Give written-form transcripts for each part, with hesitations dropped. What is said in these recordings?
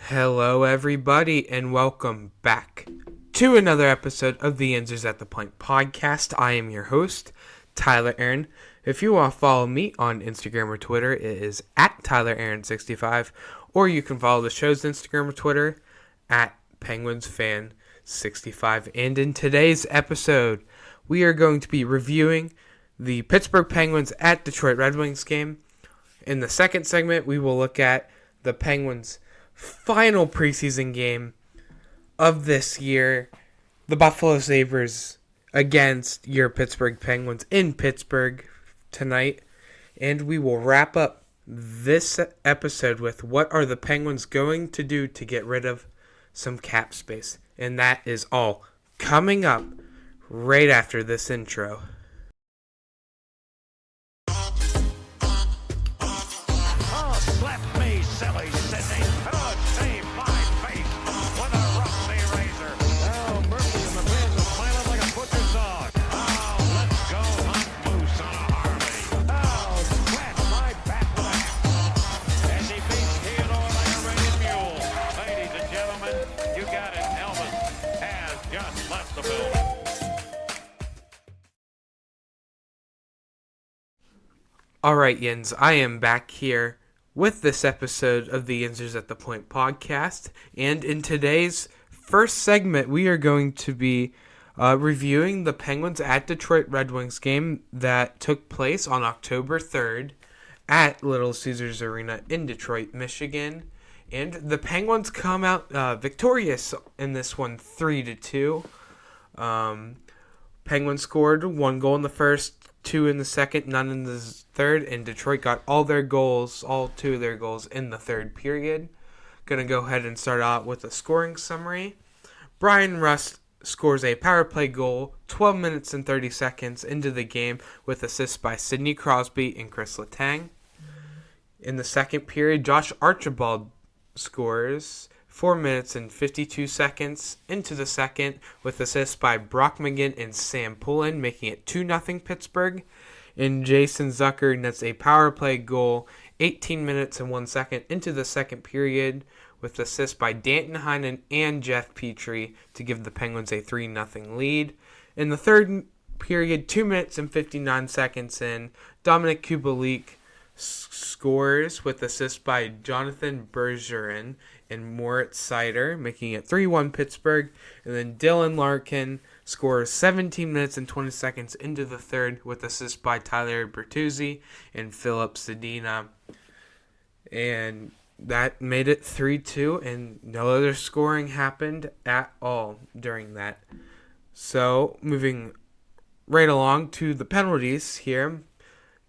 Hello, everybody, and welcome back to another episode of the Answers at the Point podcast. I am your host, Tyler Aaron. If you want to follow me on Instagram or Twitter, it is at TylerAaron65, or you can follow the show's Instagram or Twitter at PenguinsFan65. And in today's episode, we are going to be reviewing the Pittsburgh Penguins at Detroit Red Wings game. In the second segment, we will look at the Penguins' final preseason game of this year, the Buffalo Sabres against your Pittsburgh Penguins in Pittsburgh tonight. And we will wrap up this episode with what are the Penguins going to do to get rid of some cap space. And that is all coming up right after this intro. Alright, Yins, I am back here with this episode of the Answers at the Point podcast, and in today's first segment, we are going to be reviewing the Penguins at Detroit Red Wings game that took place on October 3rd at Little Caesars Arena in Detroit, Michigan, and the Penguins come out victorious in this one 3-2. Penguins scored one goal in the first, two in the second, none in the third, and Detroit got all two of their goals in the third period. Going to go ahead and start out with a scoring summary. Brian Rust scores a power play goal 12 minutes and 30 seconds into the game with assists by Sidney Crosby and Chris Letang. In the second period, Josh Archibald scores 4 minutes and 52 seconds into the second with assists by Brock McGinn and Sam Poulin, making it 2-0 Pittsburgh. And Jason Zucker nets a power play goal 18 minutes and 1 second into the second period with assists by Danton Heinen and Jeff Petrie to give the Penguins a 3-0 lead. In the third period, 2 minutes and 59 seconds in, Dominic Kubalik scores with assists by Jonathan Bergeron and Moritz Seider, making it 3-1 Pittsburgh. And then Dylan Larkin scores 17 minutes and 20 seconds into the third with assists by Tyler Bertuzzi and Philip Zadina. And that made it 3-2, and no other scoring happened at all during that. So, moving right along to the penalties here.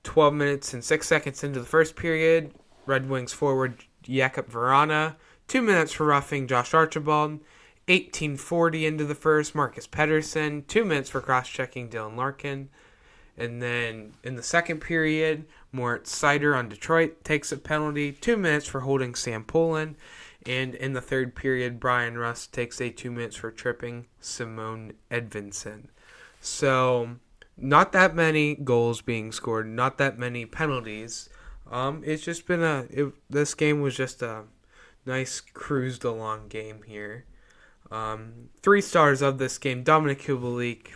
12 minutes and 6 seconds into the first period, Red Wings forward Jakub Vrana, 2 minutes for roughing Josh Archibald, 18:40 into the first, Marcus Pettersson, 2 minutes for cross-checking Dylan Larkin, and then in the second period, Moritz Seider on Detroit takes a penalty, 2 minutes for holding Sam Poulin, and in the third period, Brian Rust takes a 2 minutes for tripping Simone Edvinsson. So, not that many goals being scored, not that many penalties. It's just been this game was just a nice cruised along game here. 3 stars of this game. Dominic Kubalik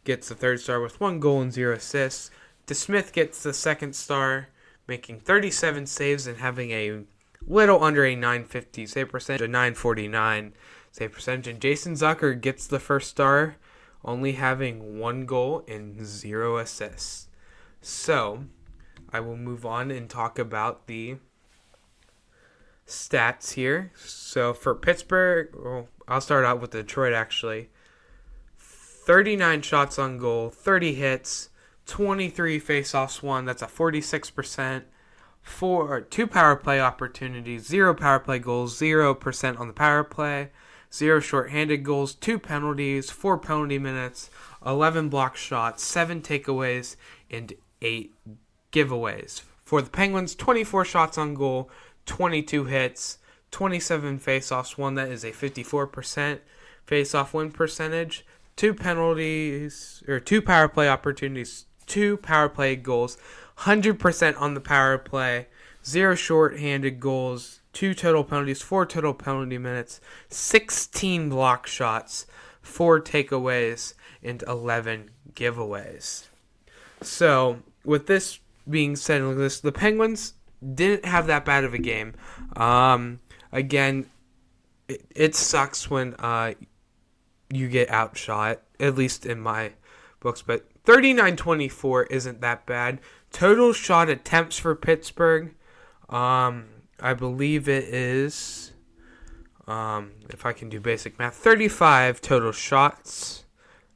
gets the third star with 1 goal and 0 assists. DeSmith gets the second star, making 37 saves and having a little under a .950 save percentage, a .949 save percentage. And Jason Zucker gets the first star, only having 1 goal and 0 assists. So, I will move on and talk about the stats here. So, for Pittsburgh, I'll start out with Detroit actually. 39 shots on goal, 30 hits, 23 face-offs won. That's a 46%. 2 power play opportunities, 0 power play goals, 0% on the power play. 0 shorthanded goals, 2 penalties, 4 penalty minutes, 11 blocked shots, 7 takeaways, and 8 giveaways. For the Penguins, 24 shots on goal, 22 hits, 27 face-offs won. That is a 54% face-off win percentage. 2 penalties, or 2 power play opportunities, 2 power play goals, 100% on the power play, 0 shorthanded goals, 2 total penalties, 4 total penalty minutes, 16 block shots, 4 takeaways, and 11 giveaways. So, with this being said, the Penguins didn't have that bad of a game. Again, it sucks when you get outshot, at least in my books, but 39-24 isn't that bad. Total shot attempts for Pittsburgh, I believe it is, if I can do basic math, 35 total shots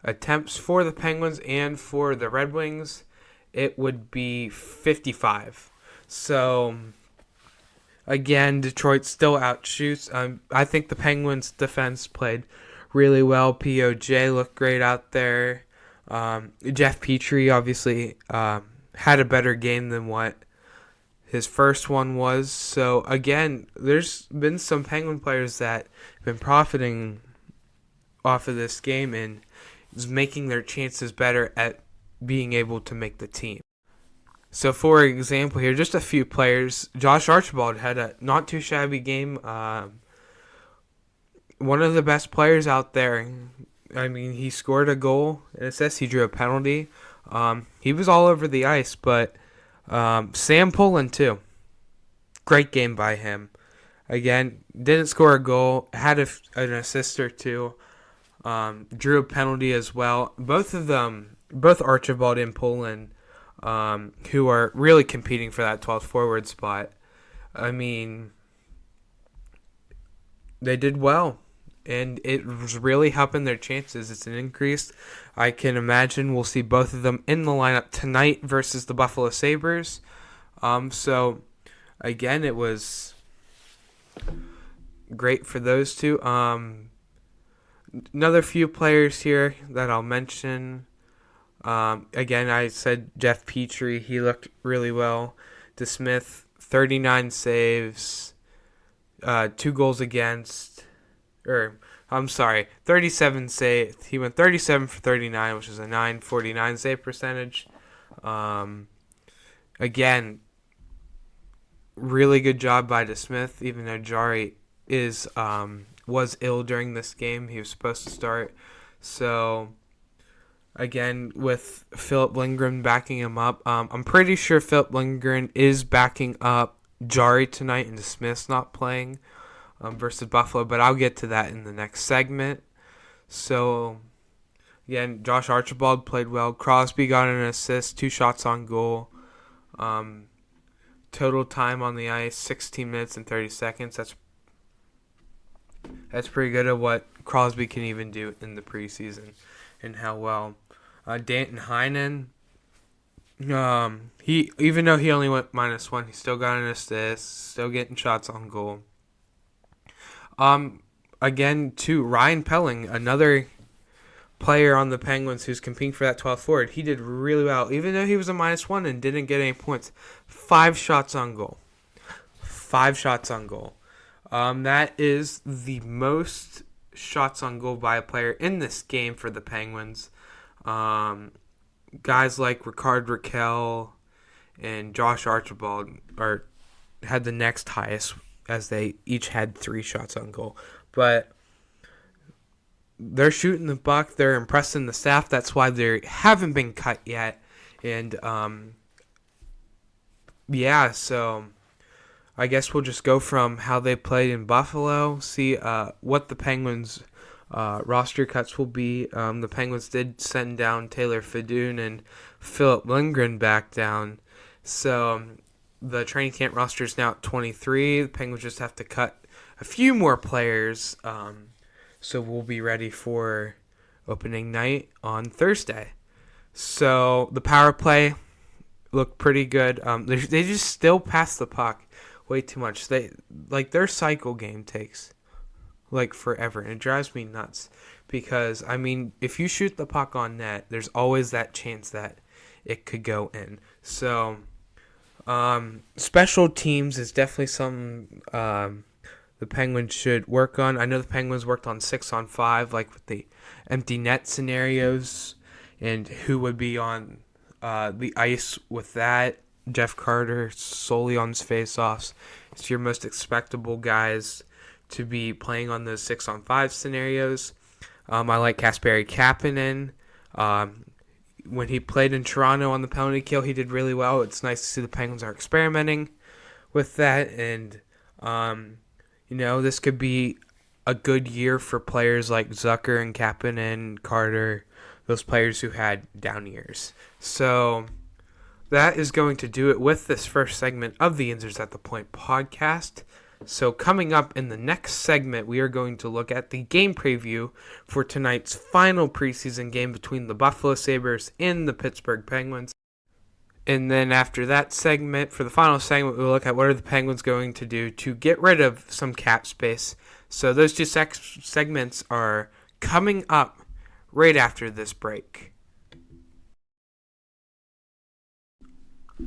attempts for the Penguins, and for the Red Wings, it would be 55. So, again, Detroit still outshoots. I think the Penguins' defense played really well. POJ looked great out there. Jeff Petrie obviously had a better game than what his first one was. So, again, there's been some Penguin players that have been profiting off of this game and is making their chances better at being able to make the team. So, for example, here, just a few players. Josh Archibald had a not too shabby game. One of the best players out there. I mean, he scored a goal, and it says he drew a penalty. He was all over the ice, but Sam Poulin, too. Great game by him. Again, didn't score a goal, had an assist or two, drew a penalty as well. Both of them, both Archibald and Poulin, who are really competing for that 12th forward spot. I mean, they did well, and it was really helping their chances. It's an increase. I can imagine we'll see both of them in the lineup tonight versus the Buffalo Sabres. So, again, it was great for those two. Another few players here that I'll mention. Again, I said Jeff Petrie. He looked really well. DeSmith, 39 saves, 2 goals against, 37 saves. He went 37 for 39, which is a .949 save percentage. Again, really good job by DeSmith, even though Jari was ill during this game. He was supposed to start. So, again, with Philip Lindgren backing him up, I'm pretty sure Philip Lindgren is backing up Jari tonight and DeSmith's not playing versus Buffalo, but I'll get to that in the next segment. So, again, Josh Archibald played well. Crosby got an assist, 2 shots on goal. Total time on the ice, 16 minutes and 30 seconds. That's pretty good at what Crosby can even do in the preseason and how well. Danton Heinen, he, even though he only went -1, he still got an assist, still getting shots on goal. Again, too, Ryan Pelling, another player on the Penguins who's competing for that 12th forward, he did really well. Even though he was a -1 and didn't get any points, 5 shots on goal. 5 shots on goal. That is the most shots on goal by a player in this game for the Penguins. Guys like Rickard Rakell and Josh Archibald had the next highest, as they each had 3 shots on goal. But they're shooting the puck. They're impressing the staff. That's why they haven't been cut yet. And, so I guess we'll just go from how they played in Buffalo, see what the Penguins' roster cuts will be. The Penguins did send down Taylor Fedun and Philip Lindgren back down. So the training camp roster is now at 23. The Penguins just have to cut a few more players. So we'll be ready for opening night on Thursday. So the power play looked pretty good. They just still pass the puck way too much. Their cycle game takes forever, and it drives me nuts because, I mean, if you shoot the puck on net, there's always that chance that it could go in. So special teams is definitely something the Penguins should work on. I know the Penguins worked on 6-on-5, with the empty net scenarios and who would be on the ice with that. Jeff Carter solely on his face-offs, It's your most expectable guys to be playing on those 6-on-5 scenarios. I like Kasperi Kapanen. When he played in Toronto on the penalty kill, he did really well. It's nice to see the Penguins are experimenting with that. And, this could be a good year for players like Zucker and Kapanen, Carter, those players who had down years. So that is going to do it with this first segment of the Insers at the Point podcast. So coming up in the next segment, we are going to look at the game preview for tonight's final preseason game between the Buffalo Sabres and the Pittsburgh Penguins. And then after that segment, for the final segment, we'll look at what are the Penguins going to do to get rid of some cap space. So those two segments are coming up right after this break.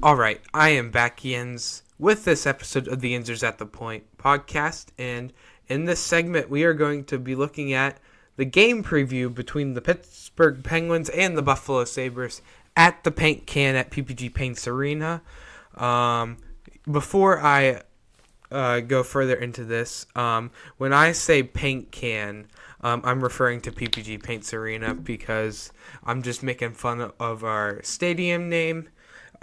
All right, I am back, Jens, with this episode of the Insers at the Point podcast, and in this segment, we are going to be looking at the game preview between the Pittsburgh Penguins and the Buffalo Sabres at the Paint Can at PPG Paints Arena. Before I go further into this, when I say Paint Can, I'm referring to PPG Paints Arena because I'm just making fun of our stadium name.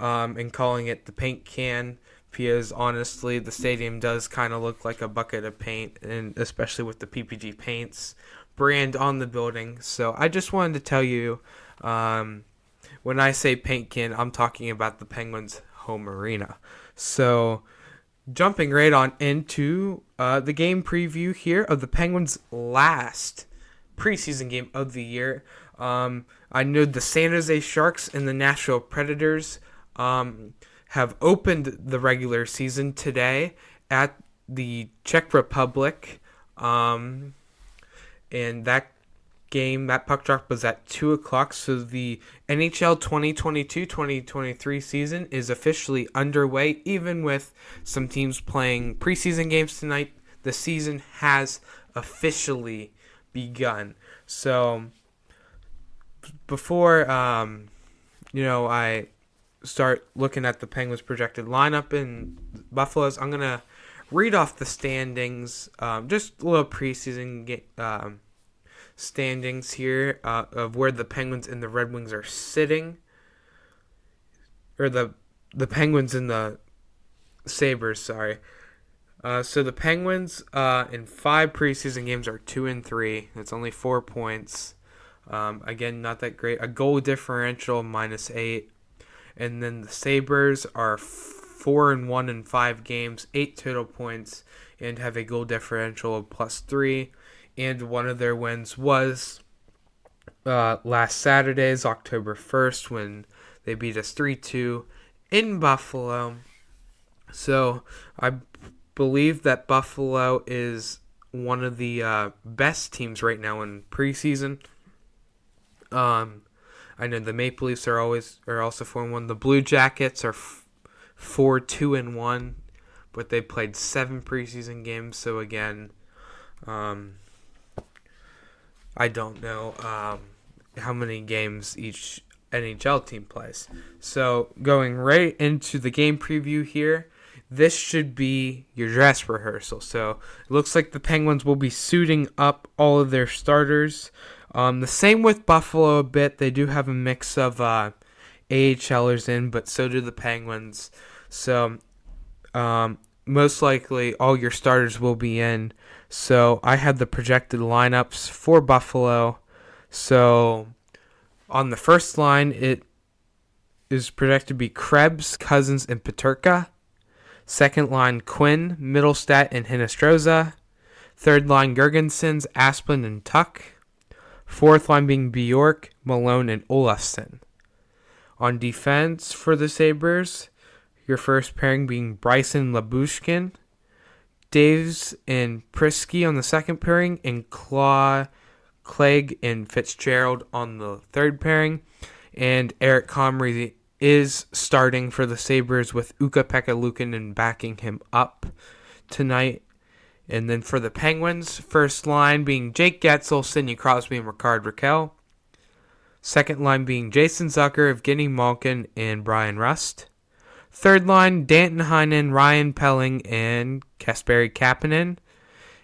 And calling it the Paint Can, because honestly the stadium does kind of look like a bucket of paint, and especially with the PPG Paints brand on the building. So I just wanted to tell you, when I say Paint Can, I'm talking about the Penguins' home arena. So jumping right on into the game preview here of the Penguins' last preseason game of the year. I know the San Jose Sharks and the Nashville Predators have opened the regular season today at the Czech Republic, and that puck drop was at 2 o'clock, so the NHL 2022-2023 season is officially underway. Even with some teams playing preseason games tonight, the season has officially begun. So before I start looking at the Penguins' projected lineup in Buffalo's, I'm going to read off the standings, just a little preseason standings here of where the Penguins and the Red Wings are sitting, or the Penguins and the Sabres, sorry. So the Penguins in 5 preseason games are 2-3. That's only 4 points. Again, not that great. A goal differential -8. And then the Sabres are 4-1 in 5 games, 8 total points, and have a goal differential of +3. And one of their wins was last Saturday's October 1st when they beat us 3-2 in Buffalo. So I believe that Buffalo is one of the best teams right now in preseason. I know the Maple Leafs are also 4-1. The Blue Jackets are 4-2-1, but they played 7 preseason games. So again, I don't know how many games each NHL team plays. So going right into the game preview here, this should be your dress rehearsal. So it looks like the Penguins will be suiting up all of their starters. The same with Buffalo a bit. They do have a mix of AHLers in, but so do the Penguins. So most likely all your starters will be in. So I have the projected lineups for Buffalo. So on the first line, it is projected to be Krebs, Cousins, and Peterka. Second line, Quinn, Middlestat, and Hinostroza. Third line, Gergensons, Asplund, and Tuck. Fourth line being Bjork, Malone, and Olafsson. On defense for the Sabres, your first pairing being Bryson, Labushkin. Daves and Prisky on the second pairing, and Clegg and Fitzgerald on the third pairing. And Eric Comrie is starting for the Sabres with Ukko-Pekka Luukkonen backing him up tonight. And then for the Penguins, first line being Jake Getzel, Sidney Crosby, and Ricard Raquel. Second line being Jason Zucker, Evgeny Malkin, and Brian Rust. Third line, Danton Heinen, Ryan Pelling, and Kasperi Kapanen.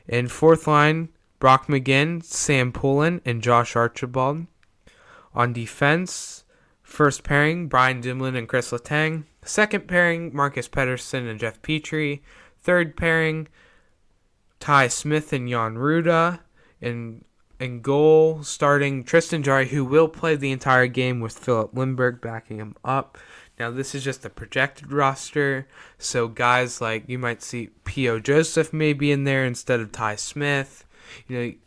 And fourth line, Brock McGinn, Sam Poulin, and Josh Archibald. On defense, first pairing, Brian Dimlin and Chris Letang. Second pairing, Marcus Pettersson and Jeff Petrie. Third pairing, Ty Smith and Jan Ruda. In goal, starting Tristan Jarry, who will play the entire game with Philip Lindbergh backing him up. Now, this is just a projected roster, so guys like, you might see P.O. Joseph maybe in there instead of Ty Smith. You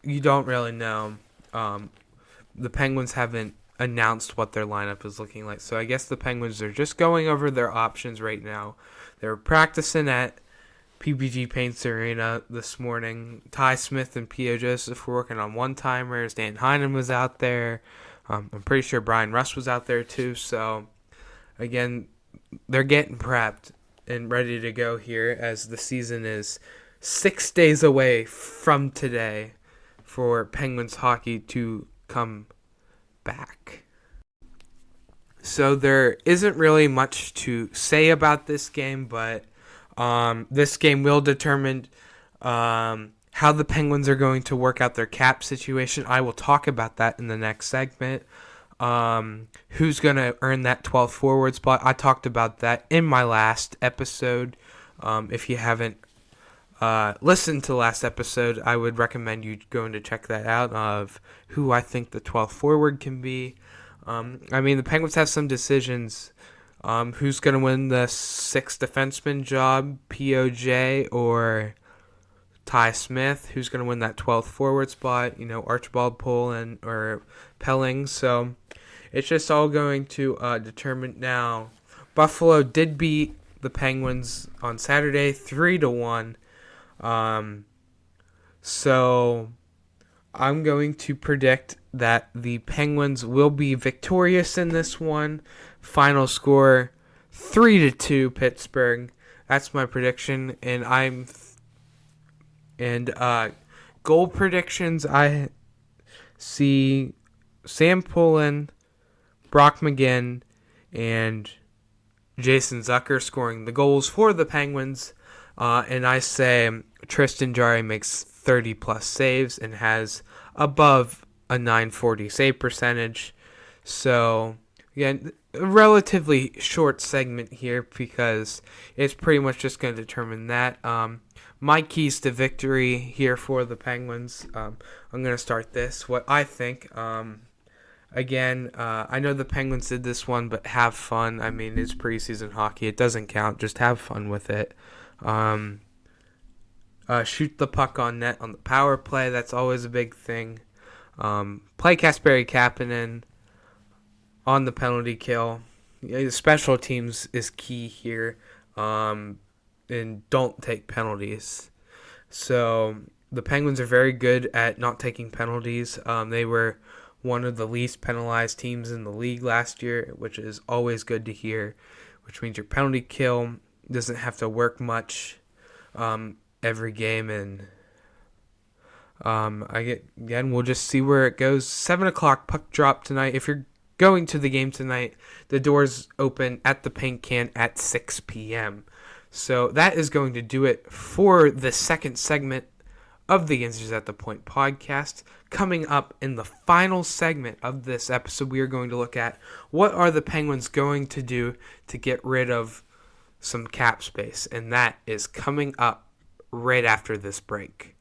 don't really know. The Penguins haven't announced what their lineup is looking like, so I guess the Penguins are just going over their options right now. They're practicing at PPG Paints Arena this morning. Ty Smith and P.O. Joseph were working on one-timers. Dan Heinen was out there. I'm pretty sure Brian Rust was out there too. So, again, they're getting prepped and ready to go here as the season is 6 days away from today for Penguins hockey to come back. So there isn't really much to say about this game, but this game will determine how the Penguins are going to work out their cap situation. I will talk about that in the next segment. Who's going to earn that 12th forward spot? I talked about that in my last episode. If you haven't listened to the last episode, I would recommend you going to check that out of who I think the 12th forward can be. The Penguins have some decisions. Who's going to win the 6th defenseman job, POJ or Ty Smith? Who's going to win that 12th forward spot? Archibald, Poulin, or Pelling. So it's just all going to determine now. Buffalo did beat the Penguins on Saturday 3-1. So I'm going to predict that the Penguins will be victorious in this one. Final score 3-2 Pittsburgh. That's my prediction, and goal predictions. I see Sam Poulin, Brock McGinn, and Jason Zucker scoring the goals for the Penguins. And I say Tristan Jarry makes 30-plus saves and has above a .940 save percentage. So, again, a relatively short segment here because it's pretty much just going to determine that. My keys to victory here for the Penguins, I'm going to start this. What I think, I know the Penguins did this one, but have fun. It's preseason hockey. It doesn't count. Just have fun with it. Shoot the puck on net on the power play. That's always a big thing. Play Kasperi Kapanen on the penalty kill. Special teams is key here. And don't take penalties. So the Penguins are very good at not taking penalties. They were one of the least penalized teams in the league last year, which is always good to hear, which means your penalty kill doesn't have to work much every game. And we'll just see where it goes. 7 o'clock puck drop tonight. If you're going to the game tonight, the doors open at the paint can at 6 p.m. So that is going to do it for the second segment of the Answers at the Point podcast. Coming up in the final segment of this episode, we are going to look at what are the Penguins going to do to get rid of some cap space, and that is coming up right after this break.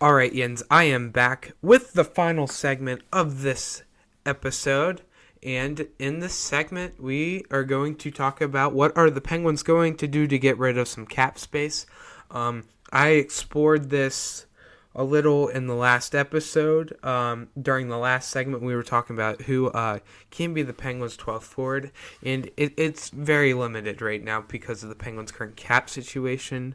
Alright, Yens, I am back with the final segment of this episode. And in this segment, we are going to talk about what are the Penguins going to do to get rid of some cap space. I explored this a little in the last episode. During the last segment, we were talking about who can be the Penguins' 12th forward. And it's very limited right now because of the Penguins' current cap situation.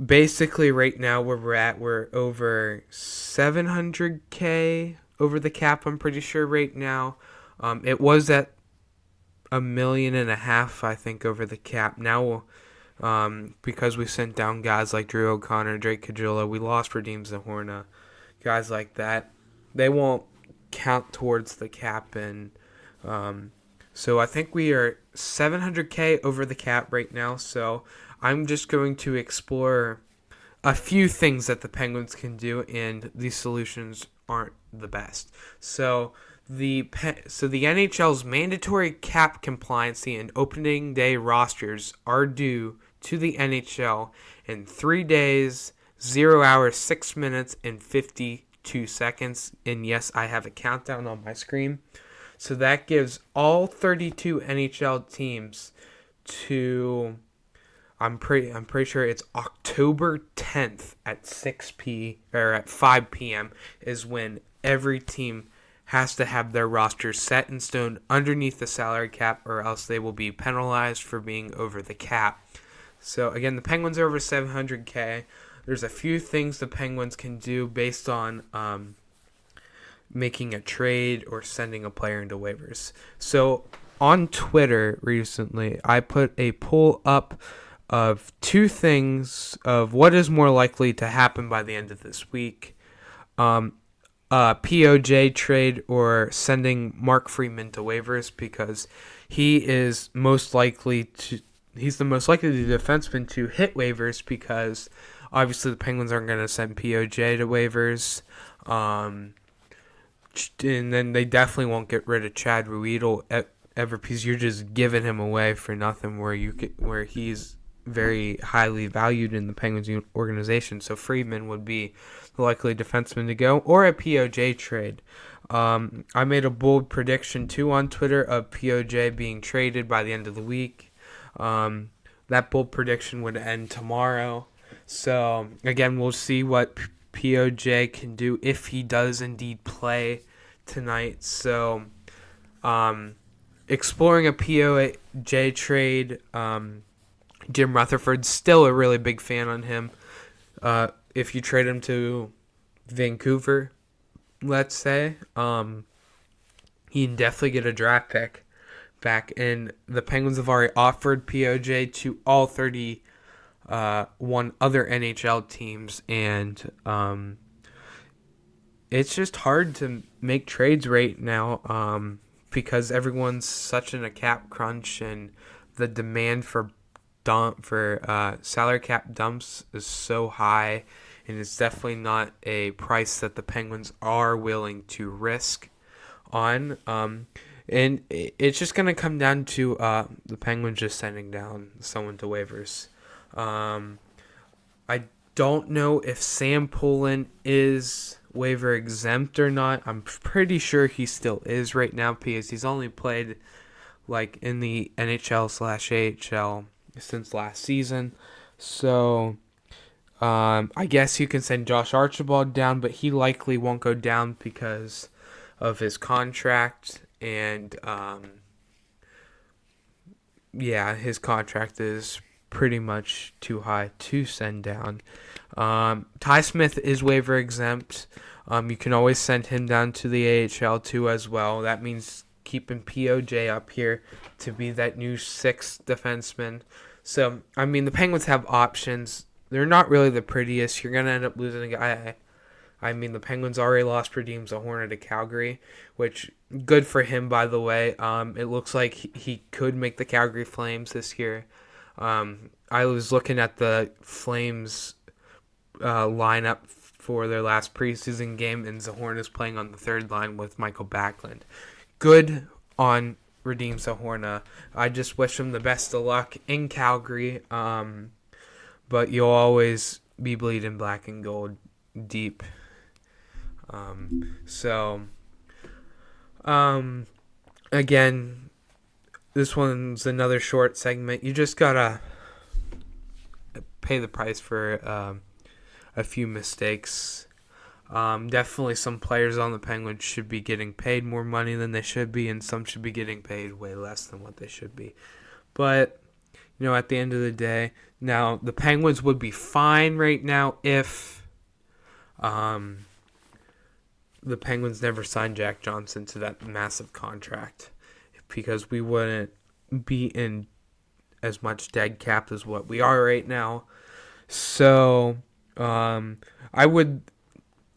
Basically, right now, where we're over $700K over the cap, I'm pretty sure right now. It was at $1.5 million, I think, over the cap. Now, because we sent down guys like Drew O'Connor, Drake Caggiula, we lost Radim Zahorna, guys like that. They won't count towards the cap. And so I think we are $700K over the cap right now. So I'm just going to explore a few things that the Penguins can do, and these solutions aren't the best. So the NHL's mandatory cap compliancy and opening day rosters are due to the NHL in 3 days, 0 hours, 6 minutes, and 52 seconds. And yes, I have a countdown on my screen. So that gives all 32 NHL teams to, I'm pretty sure it's October 10th at 5 p.m. is when every team has to have their roster set in stone underneath the salary cap, or else they will be penalized for being over the cap. So again, the Penguins are over 700K. There's a few things the Penguins can do based on making a trade or sending a player into waivers. So on Twitter recently, I put a poll up of two things of what is more likely to happen by the end of this week. POJ trade or sending Mark Friedman to waivers, because he's the most likely defenseman to hit waivers, because obviously the Penguins aren't going to send POJ to waivers. And then they definitely won't get rid of Chad Ruedel ever, because you're just giving him away for nothing, where he's very highly valued in the Penguins organization. So Friedman would be the likely defenseman to go, or a POJ trade. I made a bold prediction too on Twitter of POJ being traded by the end of the week. That bold prediction would end tomorrow. So again, we'll see what POJ can do if he does indeed play tonight. So exploring a POJ trade, Jim Rutherford's still a really big fan on him. If you trade him to Vancouver, let's say, he can definitely get a draft pick back. And the Penguins have already offered POJ to all 31 other NHL teams. And it's just hard to make trades right now because everyone's such in a cap crunch, and the demand for salary cap dumps is so high, and it's definitely not a price that the Penguins are willing to risk on. And it's just going to come down to the Penguins just sending down someone to waivers. I don't know if Sam Poulin is waiver exempt or not. I'm pretty sure he still is right now, because he's only played like in the NHL/AHL since last season. So I guess you can send Josh Archibald down, but he likely won't go down because of his contract. And his contract is pretty much too high to send down. Ty Smith is waiver exempt. You can always send him down to the AHL too as well. That means keeping POJ up here to be that new sixth defenseman. So, I mean, the Penguins have options. They're not really the prettiest. You're going to end up losing a guy. I mean, the Penguins already lost Radim Zahorna to Calgary, which, good for him, by the way. It looks like he could make the Calgary Flames this year. I was looking at the Flames lineup for their last preseason game, and Zahorna's playing on the third line with Michael Backlund. Good on Radim Zahorna. I just wish him the best of luck in Calgary. But you'll always be bleeding black and gold deep. Again, this one's another short segment. You just gotta pay the price for a few mistakes. Definitely some players on the Penguins should be getting paid more money than they should be, and some should be getting paid way less than what they should be. But, at the end of the day, now the Penguins would be fine right now if the Penguins never signed Jack Johnson to that massive contract, because we wouldn't be in as much dead cap as what we are right now. So I would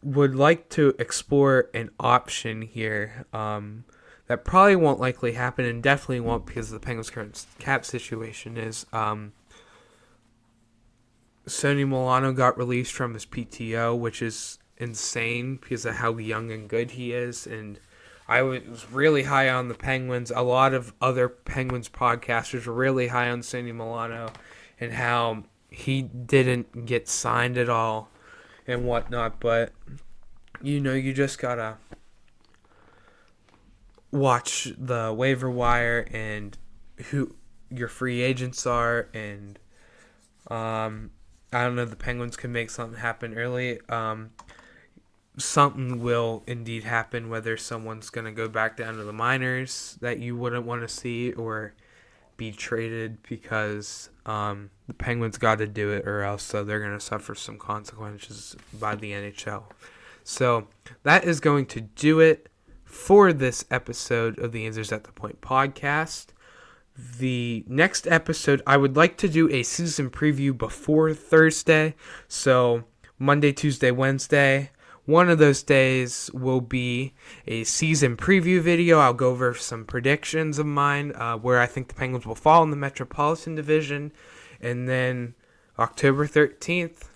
would like to explore an option here that probably won't likely happen, and definitely won't because of the Penguins' current cap situation, is Sonny Milano got released from his PTO, which is insane because of how young and good he is. And I was really high on the Penguins. A lot of other Penguins podcasters were really high on Sonny Milano and how he didn't get signed at all and whatnot. But, you just gotta watch the waiver wire and who your free agents are. And I don't know, the Penguins can make something happen early. Something will indeed happen, whether someone's going to go back down to the minors that you wouldn't want to see or be traded because the Penguins got to do it, or else they're going to suffer some consequences by the NHL. So that is going to do it for this episode of the Answers at the Point podcast. The next episode, I would like to do a season preview before Thursday. So Monday, Tuesday, Wednesday. One of those days will be a season preview video. I'll go over some predictions of mine, where I think the Penguins will fall in the Metropolitan Division. And then October 13th,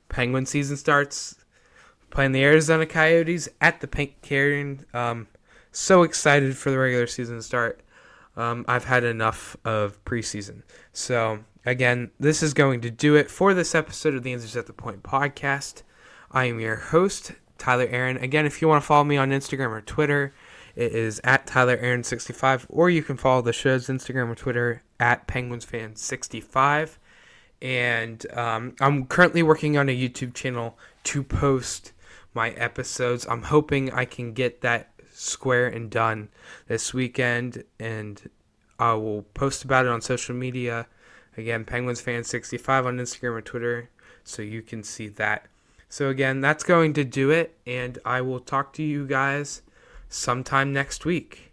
Penguin season starts, playing the Arizona Coyotes at the Pink Carrion. So excited for the regular season to start. I've had enough of preseason. So, again, this is going to do it for this episode of the Answers at the Point podcast. I am your host, Tyler Aaron. Again, if you want to follow me on Instagram or Twitter, it is at TylerAaron65, or you can follow the show's Instagram or Twitter at PenguinsFan65. And I'm currently working on a YouTube channel to post my episodes. I'm hoping I can get that square and done this weekend, and I will post about it on social media. Again, PenguinsFan65 on Instagram or Twitter, so you can see that. So again, that's going to do it, and I will talk to you guys sometime next week.